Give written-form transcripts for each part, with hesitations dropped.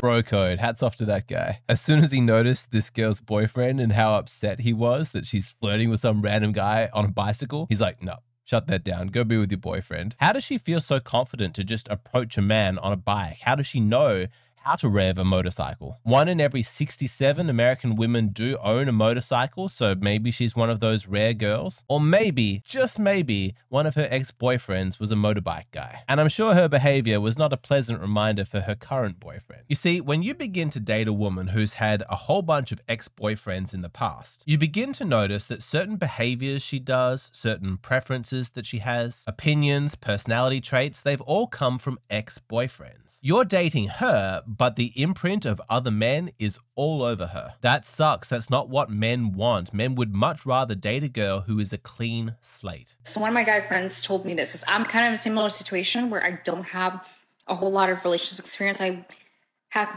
Bro code. Hats off to that guy. As soon as he noticed this girl's boyfriend and how upset he was that she's flirting with some random guy on a bicycle, he's like, no. Shut that down. Go be with your boyfriend. How does she feel so confident to just approach a man on a bike? How does she know how to rev a motorcycle? 1 in every 67 American women do own a motorcycle, so maybe she's one of those rare girls. Or maybe, just maybe, one of her ex-boyfriends was a motorbike guy. And I'm sure her behavior was not a pleasant reminder for her current boyfriend. You see, when you begin to date a woman who's had a whole bunch of ex-boyfriends in the past, you begin to notice that certain behaviors she does, certain preferences that she has, opinions, personality traits, they've all come from ex-boyfriends. You're dating her, but the imprint of other men is all over her. That sucks. That's not what men want. Men would much rather date a girl who is a clean slate. So one of my guy friends told me this. I'm kind of in a similar situation where I don't have a whole lot of relationship experience. I have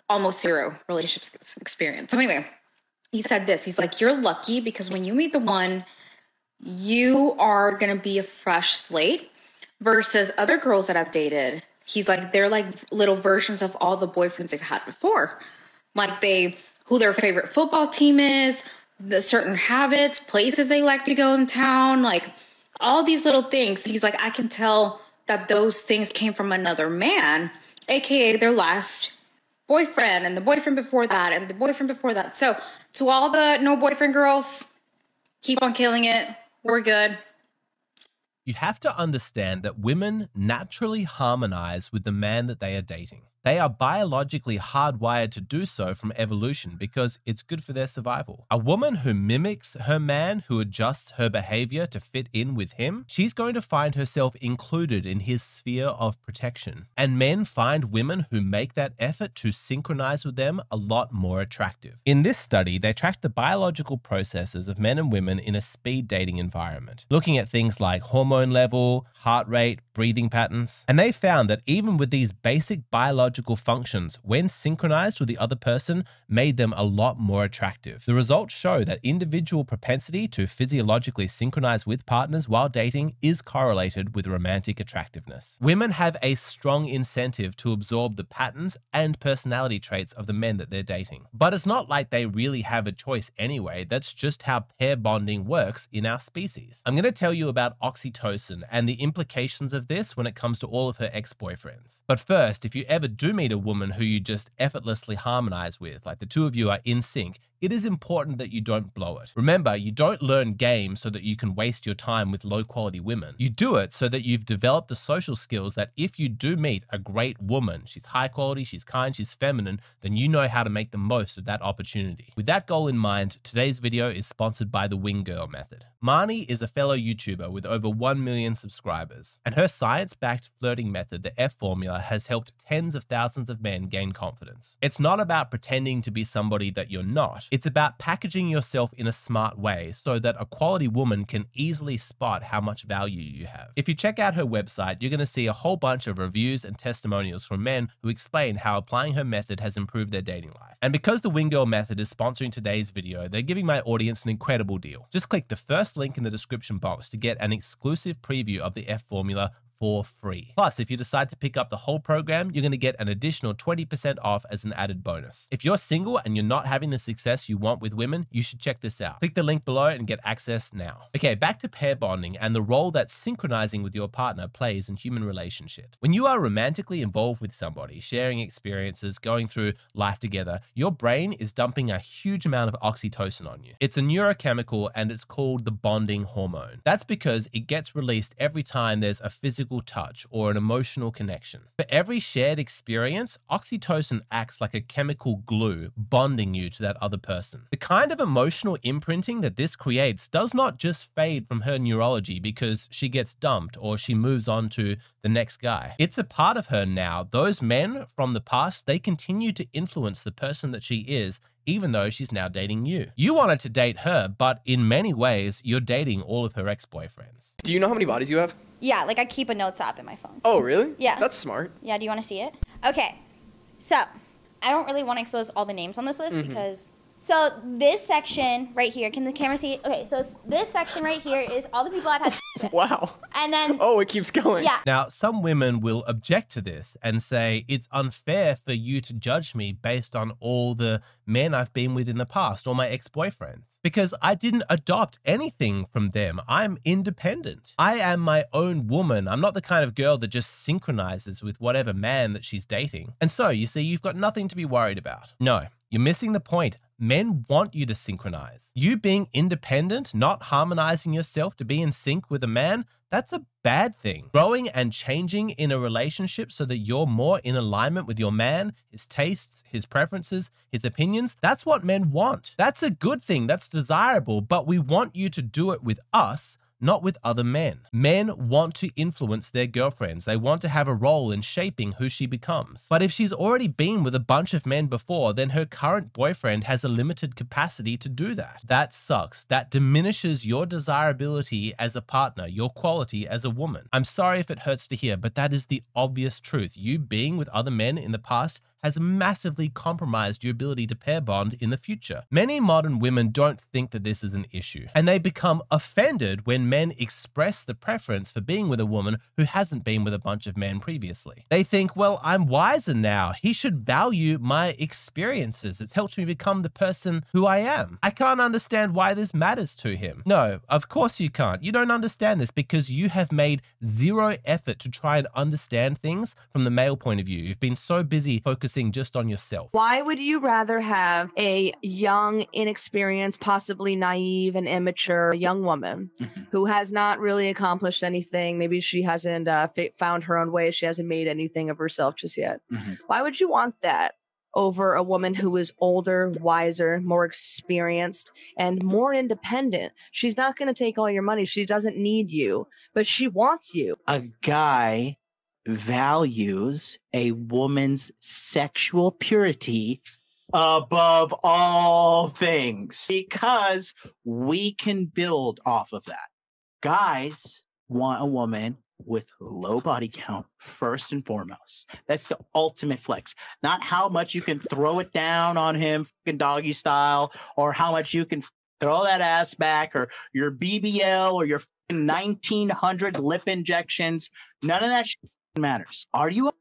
almost zero relationship experience. So anyway, he said this. He's like, you're lucky because when you meet the one, you are going to be a fresh slate versus other girls that I've dated. He's like, they're like little versions of all the boyfriends they've had before. Like who their favorite football team is, the certain habits, places they like to go in town, like all these little things. He's like, I can tell that those things came from another man, AKA their last boyfriend and the boyfriend before that and the boyfriend before that. So to all the no boyfriend girls, keep on killing it. We're good. You have to understand that women naturally harmonize with the man that they are dating. They are biologically hardwired to do so from evolution because it's good for their survival. A woman who mimics her man, who adjusts her behavior to fit in with him, she's going to find herself included in his sphere of protection. And men find women who make that effort to synchronize with them a lot more attractive. In this study, they tracked the biological processes of men and women in a speed dating environment, looking at things like hormone level, heart rate, breathing patterns. And they found that even with these basic biological functions, when synchronized with the other person, made them a lot more attractive. The results show that individual propensity to physiologically synchronize with partners while dating is correlated with romantic attractiveness. Women have a strong incentive to absorb the patterns and personality traits of the men that they're dating. But it's not like they really have a choice anyway. That's just how pair bonding works in our species. I'm going to tell you about oxytocin and the implications of this when it comes to all of her ex-boyfriends. But first, if you ever do meet a woman who you just effortlessly harmonize with, like the two of you are in sync, it is important that you don't blow it. Remember, you don't learn games so that you can waste your time with low-quality women. You do it so that you've developed the social skills that if you do meet a great woman, she's high quality, she's kind, she's feminine, then you know how to make the most of that opportunity. With that goal in mind, today's video is sponsored by the Wing Girl Method. Marnie is a fellow YouTuber with over 1 million subscribers, and her science-backed flirting method, the F formula, has helped tens of thousands of men gain confidence. It's not about pretending to be somebody that you're not. It's about packaging yourself in a smart way so that a quality woman can easily spot how much value you have. If you check out her website, you're going to see a whole bunch of reviews and testimonials from men who explain how applying her method has improved their dating life. And because the Wing Girl Method is sponsoring today's video, they're giving my audience an incredible deal. Just click the first link in the description box to get an exclusive preview of the F formula for free. Plus, if you decide to pick up the whole program, you're going to get an additional 20% off as an added bonus. If you're single and you're not having the success you want with women, you should check this out. Click the link below and get access now. Okay, back to pair bonding and the role that synchronizing with your partner plays in human relationships. When you are romantically involved with somebody, sharing experiences, going through life together, your brain is dumping a huge amount of oxytocin on you. It's a neurochemical and it's called the bonding hormone. That's because it gets released every time there's a physical touch or an emotional connection. For every shared experience, oxytocin acts like a chemical glue, bonding you to that other person. The kind of emotional imprinting that this creates does not just fade from her neurology because she gets dumped or she moves on to the next guy. It's a part of her now. Those men from the past, they continue to influence the person that she is, even though she's now dating you. You wanted to date her, but in many ways, you're dating all of her ex-boyfriends. Do you know how many bodies you have? Yeah, like I keep a notes app in my phone. Oh, really? Yeah. That's smart. Yeah, do you want to see it? Okay, so I don't really want to expose all the names on this list because So this section right here, can the camera see? Okay, so this section right here is all the people I've had sex with. Wow. And then, Oh, it keeps going. yeah. Now, some women will object to this and say it's unfair for you to judge me based on all the men I've been with in the past or my ex-boyfriends, because I didn't adopt anything from them. I'm independent. I am my own woman. I'm not the kind of girl that just synchronizes with whatever man that she's dating. And so, you see, you've got nothing to be worried about. No, you're missing the point. Men want you to synchronize. You being independent, not harmonizing yourself to be in sync with a man, that's a bad thing. Growing and changing in a relationship so that you're more in alignment with your man, his tastes, his preferences, his opinions, that's what men want. That's a good thing. That's desirable, but we want you to do it with us, not with other men. Men want to influence their girlfriends. They want to have a role in shaping who she becomes. But if she's already been with a bunch of men before, then her current boyfriend has a limited capacity to do that. That sucks. That diminishes your desirability as a partner, your quality as a woman. I'm sorry if it hurts to hear, but that is the obvious truth. You being with other men in the past has massively compromised your ability to pair bond in the future. Many modern women don't think that this is an issue, and they become offended when men express the preference for being with a woman who hasn't been with a bunch of men previously. They think, well, I'm wiser now. He should value my experiences. It's helped me become the person who I am. I can't understand why this matters to him. No, of course you can't. You don't understand this because you have made zero effort to try and understand things from the male point of view. You've been so busy focusing just on yourself. Why would you rather have a young, inexperienced, possibly naive and immature young woman who has not really accomplished anything? Maybe she hasn't found her own way. She hasn't made anything of herself just yet. Why would you want that over a woman who is older, wiser, more experienced, and more independent? She's not going to take all your money. She doesn't need you, but she wants you. A guy values a woman's sexual purity above all things because we can build off of that. Guys want a woman with low body count first and foremost. That's the ultimate flex. Not how much you can throw it down on him fucking doggy style, or how much you can throw that ass back, or your BBL, or your 1900 lip injections. None of that shit matters. Are you a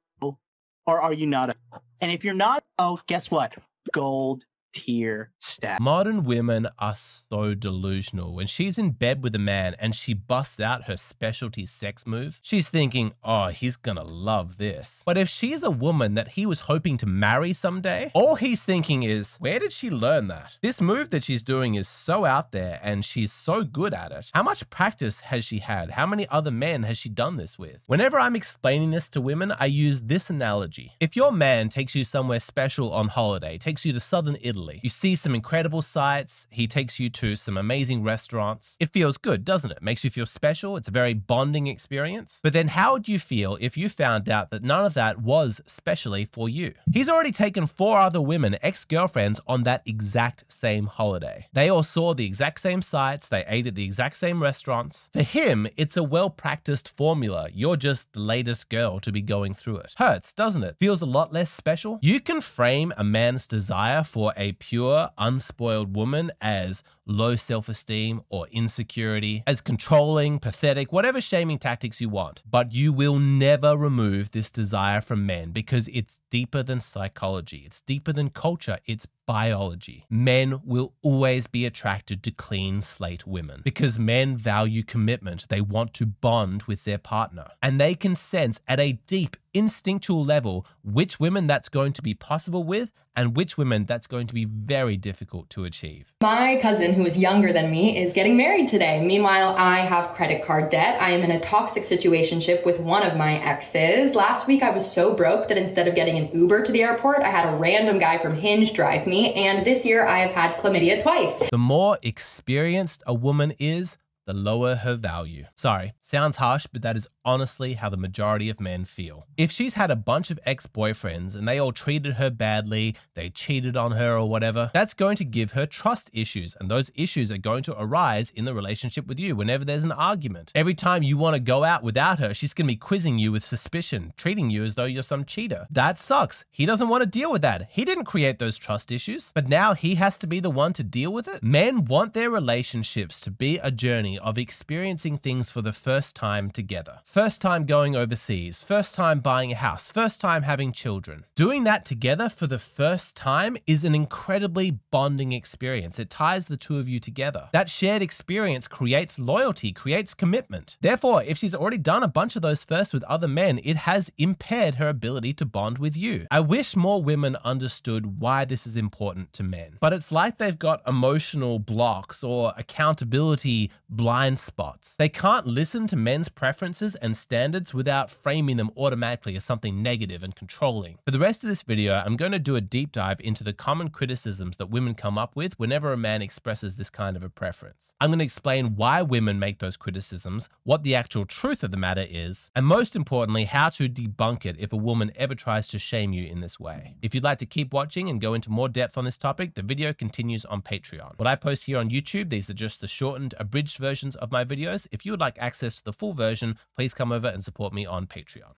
or are you not a? And if you're not, oh, guess what? Gold tier status. Modern women are so delusional. When she's in bed with a man and she busts out her specialty sex move, she's thinking, oh, he's gonna love this. But if she's a woman that he was hoping to marry someday, all he's thinking is, where did she learn that? This move that she's doing is so out there and she's so good at it. How much practice has she had? How many other men has she done this with? Whenever I'm explaining this to women, I use this analogy. If your man takes you somewhere special on holiday, takes you to southern Italy, you see some incredible sights, he takes you to some amazing restaurants. It feels good, doesn't it? Makes you feel special. It's a very bonding experience. But then how would you feel if you found out that none of that was specially for you? He's already taken 4 other women, ex-girlfriends, on that exact same holiday. They all saw the exact same sights, they ate at the exact same restaurants. For him, it's a well-practiced formula. You're just the latest girl to be going through it. Hurts, doesn't it? Feels a lot less special. You can frame a man's desire for a pure, unspoiled woman as low self-esteem or insecurity, as controlling, pathetic, whatever shaming tactics you want. But you will never remove this desire from men because it's deeper than psychology. It's deeper than culture. It's biology. Men will always be attracted to clean slate women because men value commitment. They want to bond with their partner, and they can sense at a deep instinctual level which women that's going to be possible with and which women that's going to be very difficult to achieve. My cousin, who is younger than me, is getting married today. Meanwhile, I have credit card debt. I am in a toxic situationship with one of my exes. Last week, I was so broke that instead of getting an Uber to the airport, I had a random guy from Hinge drive me. And this year, I have had chlamydia twice. The more experienced a woman is, the lower her value. Sorry, sounds harsh, but that is honestly how the majority of men feel. If she's had a bunch of ex-boyfriends and they all treated her badly, they cheated on her or whatever, that's going to give her trust issues, and those issues are going to arise in the relationship with you whenever there's an argument. Every time you want to go out without her, she's going to be quizzing you with suspicion, treating you as though you're some cheater. That sucks. He doesn't want to deal with that. He didn't create those trust issues, but now he has to be the one to deal with it. Men want their relationships to be a journey of experiencing things for the first time together. First time going overseas, first time buying a house, first time having children. Doing that together for the first time is an incredibly bonding experience. It ties the two of you together. That shared experience creates loyalty, creates commitment. Therefore, if she's already done a bunch of those first with other men, it has impaired her ability to bond with you. I wish more women understood why this is important to men, but it's like they've got emotional blocks or accountability blind spots. They can't listen to men's preferences and standards without framing them automatically as something negative and controlling. For the rest of this video, I'm going to do a deep dive into the common criticisms that women come up with whenever a man expresses this kind of a preference. I'm going to explain why women make those criticisms, what the actual truth of the matter is, and most importantly, how to debunk it if a woman ever tries to shame you in this way. If you'd like to keep watching and go into more depth on this topic, the video continues on Patreon. What I post here on YouTube, these are just the shortened, abridged versions of my videos. If you would like access to the full version, please come over and support me on Patreon.